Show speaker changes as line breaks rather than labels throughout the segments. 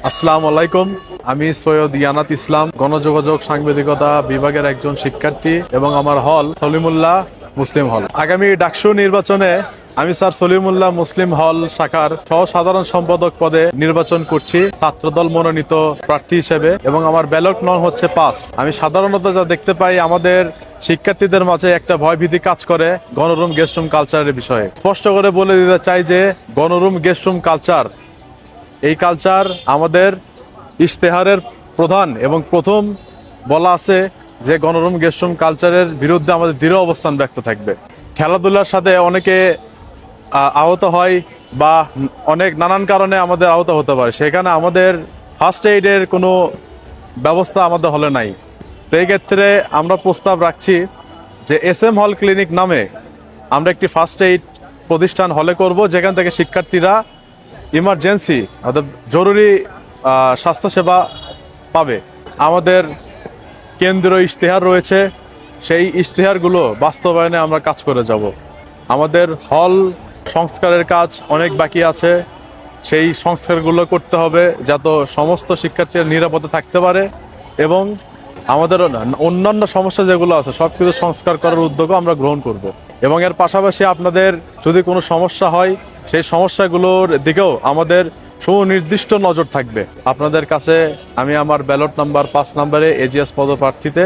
আসসালামু আলাইকুম। আমি সৈয়দ ইয়ানাত ইসলাম, গণযোগাযোগ সাংবাদিকতা বিভাগের একজন শিক্ষার্থী এবং আমার হল সলিমুল্লাহ মুসলিম হল। আগামী ডাকসু নির্বাচনে আমি স্যার সলিমুল্লাহ মুসলিম হল শাখার সহ সাধারণ সম্পাদক পদে নির্বাচন করছি ছাত্রদল মনোনীত প্রার্থী হিসেবে, এবং আমার ব্যালট নং হচ্ছে 5। আমি সাধারণত যা দেখতে পাই, আমাদের শিক্ষার্থীদের মাঝে একটা ভয়ভীতি কাজ করে গণরুম গেস্ট রুম কালচারের বিষয়ে। স্পষ্ট করে বলে দিতে চাই যে গণরুম গেস্ট রুম কালচার, এই কালচার আমাদের ইশতেহারের প্রধান এবং প্রথম বলা আছে যে গণরুম গেস্ট রুম কালচারের বিরুদ্ধে আমাদের দৃঢ় অবস্থান ব্যক্ত থাকবে। খেলাধুলার সাথে অনেকে আহত হয় বা অনেক নানান কারণে আমাদের আহত হতে পারে, সেখানে আমাদের ফার্স্ট এইডের কোনো ব্যবস্থা আমাদের হলে নাই। তো এই ক্ষেত্রে আমরা প্রস্তাব রাখছি যে SM হল ক্লিনিক নামে আমরা একটি ফার্স্ট এইড প্রতিষ্ঠান হলে করব, যেখান থেকে শিক্ষার্থীরা ইমার্জেন্সি অর্থাৎ জরুরি স্বাস্থ্যসেবা পাবে। আমাদের কেন্দ্রীয় ইশতেহার রয়েছে, সেই ইশতেহারগুলো বাস্তবায়নে আমরা কাজ করে যাব। আমাদের হল সংস্কারের কাজ অনেক বাকি আছে, সেই সংস্কারগুলো করতে হবে যাতে সমস্ত শিক্ষার্থীরা নিরাপদে থাকতে পারে, এবং আমাদের অন্যান্য সমস্যা যেগুলো আছে সব কিছু সংস্কার করার উদ্যোগও আমরা গ্রহণ করব। এবং এর পাশাপাশি আপনাদের যদি কোনো সমস্যা হয়, সেই সমস্যাগুলোর দিকেও আমাদের সুনির্দিষ্ট নজর থাকবে। আপনাদের কাছে আমি আমার ব্যালট নাম্বার 5 নম্বরে AGS পদপ্রার্থীতে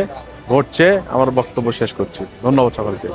ভোট চেয়ে আমার বক্তব্য শেষ করছি। ধন্যবাদ সকলকে।